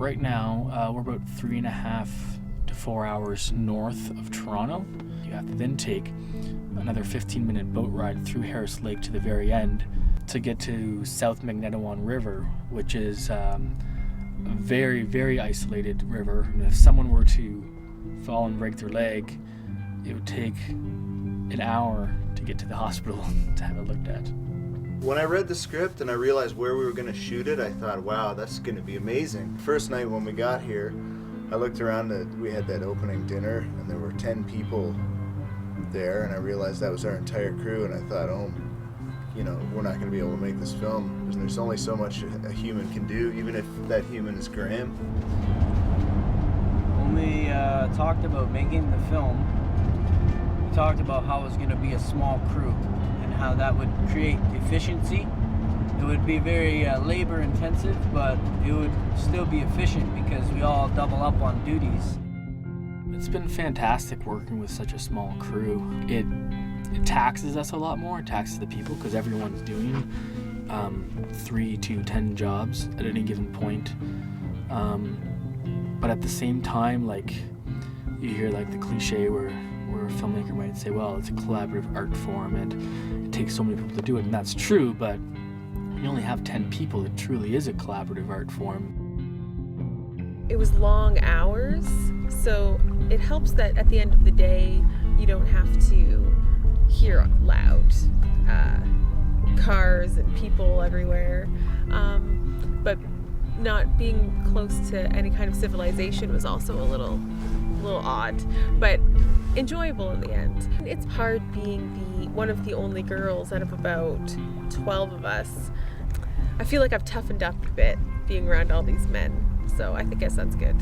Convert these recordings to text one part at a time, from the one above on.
right now, we're about 3.5 to 4 hours north of Toronto. You have to then take another 15-minute boat ride through Harris Lake to the very end to get to South Magnetawan River, which is a very, very isolated river. And if someone were to fall and break their leg, it would take an hour to get to the hospital to have it looked at. When I read the script and I realized where we were going to shoot it, I thought, wow, that's going to be amazing. First night when we got here, I looked around, we had that opening dinner, and there were 10 people there, and I realized that was our entire crew, and I thought, oh, you know, we're not going to be able to make this film. There's only so much a human can do, even if that human is Graham. When we talked about making the film, we talked about how it was going to be a small crew and how that would create efficiency. It would be very labor intensive, but it would still be efficient because we all double up on duties. It's been fantastic working with such a small crew. It taxes us a lot more. It taxes the people because everyone's doing 3 to 10 jobs at any given point. But at the same time, like, you hear like the cliche where a filmmaker might say, well, it's a collaborative art form and it takes so many people to do it, and that's true, but when you only have 10 people, it truly is a collaborative art form. It was long hours, so it helps that at the end of the day, you don't have to hear loud cars and people everywhere. But not being close to any kind of civilization was also a little odd, but enjoyable in the end. It's hard being one of the only girls out of about 12 of us. I feel like I've toughened up a bit being around all these men, so I guess that's good.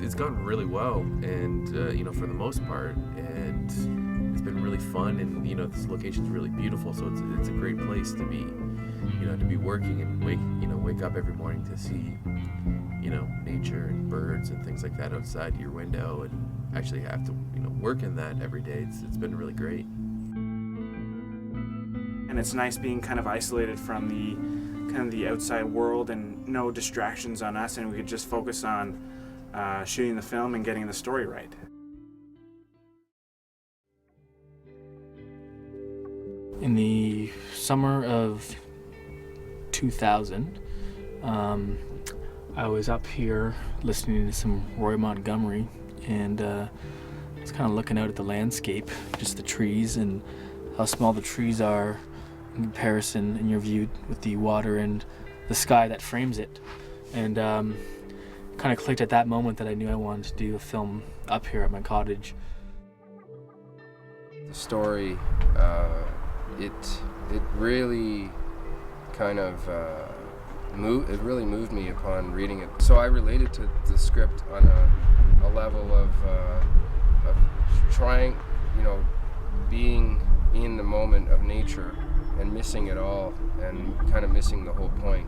It's gone really well, and you know, for the most part, and it's been really fun, and you know, this location's really beautiful, so it's a great place to be, you know, to be working and wake up every morning to see, you know, nature and birds and things like that outside your window, and actually have to, you know, work in that every day. It's been really great. And it's nice being kind of isolated from the outside world and no distractions on us, and we could just focus on shooting the film and getting the story right. In the summer of 2000, I was up here listening to some Roy Montgomery, and I was kind of looking out at the landscape, just the trees and how small the trees are in comparison in your view with the water and the sky that frames it. And kind of clicked at that moment that I knew I wanted to do a film up here at my cottage. The story, it really kind of it really moved me upon reading it. So I related to the script on a level of trying, you know, being in the moment of nature and missing it all and kind of missing the whole point.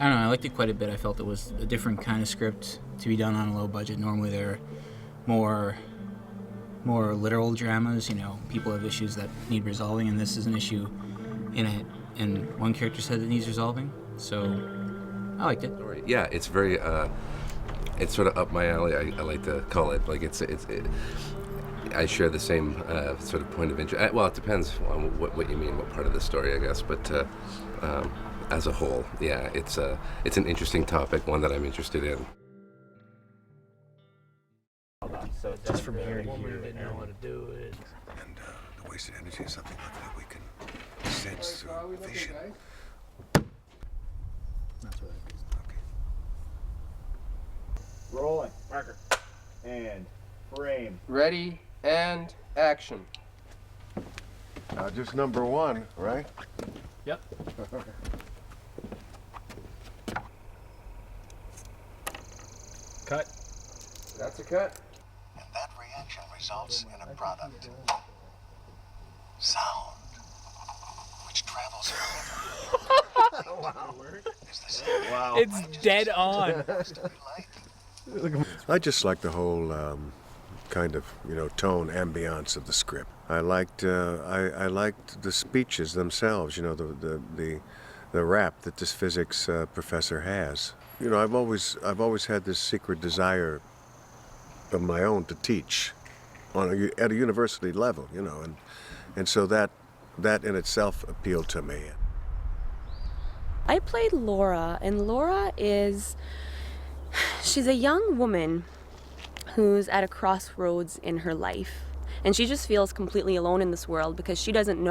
I don't know, I liked it quite a bit. I felt it was a different kind of script to be done on a low budget. Normally they're more literal dramas, you know, people have issues that need resolving, and this is an issue in it, and one character said it needs resolving, so I liked it. Yeah, it's very, it's sort of up my alley, I like to call it. Like I share the same sort of point of interest. Well, it depends on what you mean, what part of the story, I guess, but as a whole, yeah, it's an interesting topic, one that I'm interested in. So just from here to here, didn't know how to do it. And the wasted energy is something that we can sense through vision. That's what it is. Okay. Rolling. Marker. And frame. Ready and action. Just number one, right? Yep. Cut. That's a cut. And that reaction results in a product. Sound, which travels forever. Wow. Is the same. Wow. It's dead on. I just like the whole kind of, tone, ambiance of the script. I liked I liked the speeches themselves, the rap that this physics professor has. I've always had this secret desire of my own to teach at a university level, and so that in itself appealed to me. I played Laura, and Laura she's a young woman who's at a crossroads in her life. And she just feels completely alone in this world because she doesn't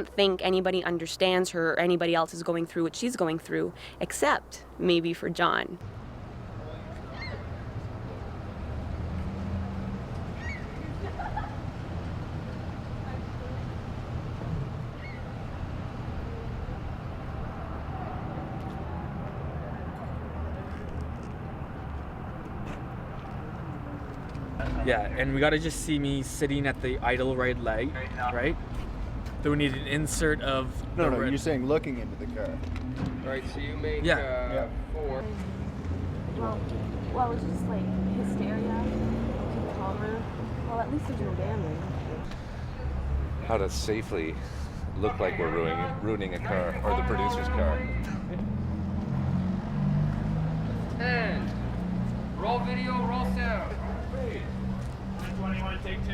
think anybody understands her or anybody else is going through what she's going through, except maybe for John. Yeah, and we gotta just see me sitting at the idle right leg, right? Then we need an insert of No, you're saying looking into the car. Right, so you make 4. Well, it's just like hysteria, keep calmer. Well, at least there's no damage. How to safely look like we're ruining a car, or the producer's car. And roll video, roll sound. You want to take 2?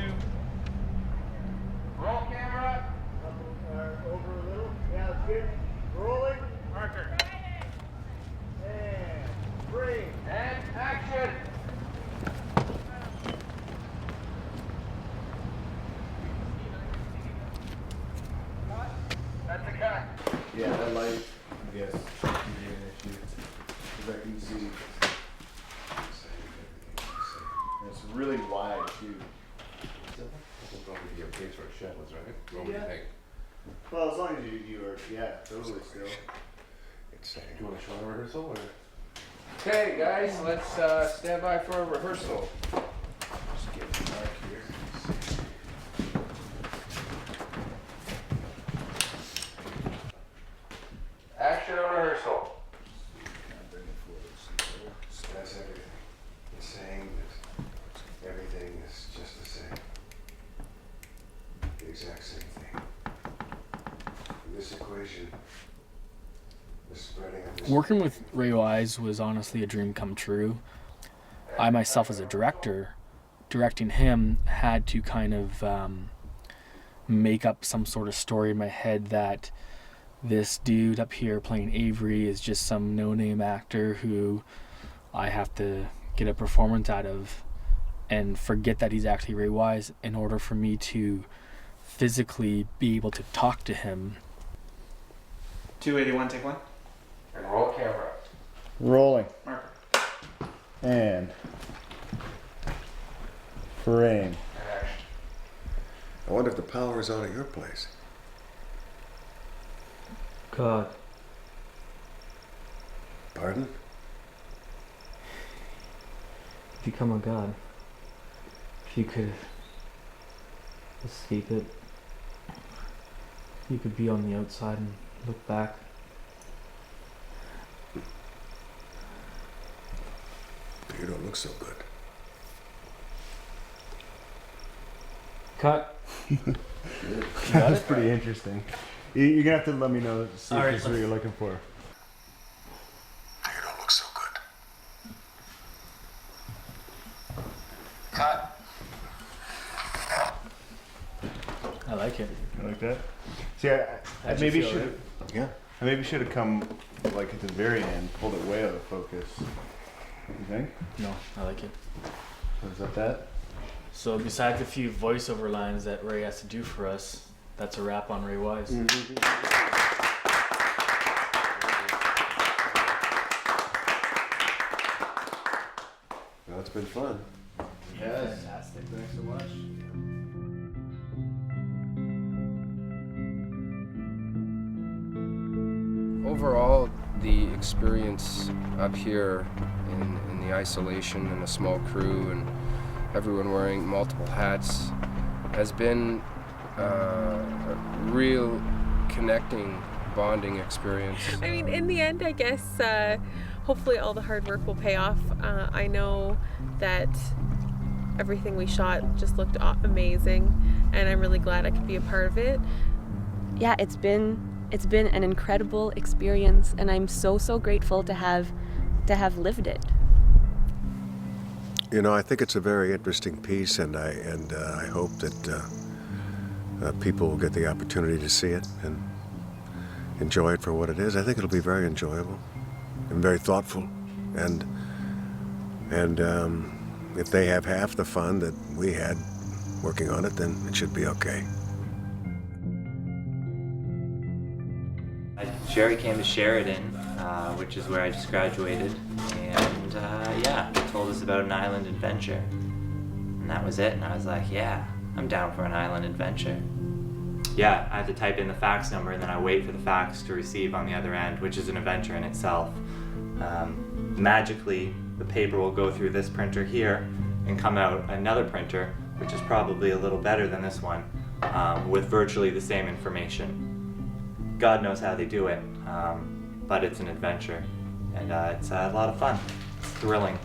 Roll camera. Over a little. Yeah, let's get rolling. Marker. And bring. And action. That's a cut. Yeah, that light, I guess, can be an issue. Because I can see. And it's really wide, too. It's going to be okay for a shed, right? What do you think? Well, as long as you are, totally still. Do you want to show a rehearsal? Or? Okay, guys, let's stand by for a rehearsal. Just get the mark here. Action on rehearsal. Bring it forward. So that's everything. It's saying that everything is just the same. The exact same thing. In this equation, the spreading of this... Working with Ray Wise was honestly a dream come true. I myself as a director, directing him, had to kind of make up some sort of story in my head that this dude up here playing Avery is just some no-name actor who I have to get a performance out of and forget that he's actually Ray Wise in order for me to physically be able to talk to him. 281, take 1. And roll camera. Rolling. Marker. And frame. And action. I wonder if the power is on at your place. God. Pardon? If you become a god, if you could escape it, you could be on the outside and look back. You don't look so good. Cut. That's pretty interesting. You're gonna have to let me know, see All if right, this is what you're looking for. You don't look so good. Cut. I like it. You like that? See, I How'd you maybe feel, should. Yeah. I maybe should have come like at the very end, pulled it way out of focus. You think? No, I like it. So is that? So besides a few voiceover lines that Ray has to do for us, that's a wrap on Ray Wise. Well, it's been fun. Yes. Fantastic. Thanks so much. Overall, the experience up here in the isolation and a small crew and everyone wearing multiple hats has been a real connecting, bonding experience. I mean, in the end, I guess hopefully all the hard work will pay off. I know that Everything we shot just looked amazing, and I'm really glad I could be a part of it. Yeah, it's been an incredible experience, and I'm so grateful to have lived it. You know, I think it's a very interesting piece, and I hope that people will get the opportunity to see it and enjoy it for what it is. I think it'll be very enjoyable and very thoughtful, and if they have half the fun that we had working on it, then it should be okay. Sherry came to Sheridan, which is where I just graduated, and yeah, told us about an island adventure. And that was it, and I was like, yeah, I'm down for an island adventure. Yeah, I have to type in the fax number, and then I wait for the fax to receive on the other end, which is an adventure in itself. Magically, the paper will go through this printer here and come out another printer, which is probably a little better than this one, with virtually the same information. God knows how they do it, but it's an adventure, and it's a lot of fun. It's thrilling.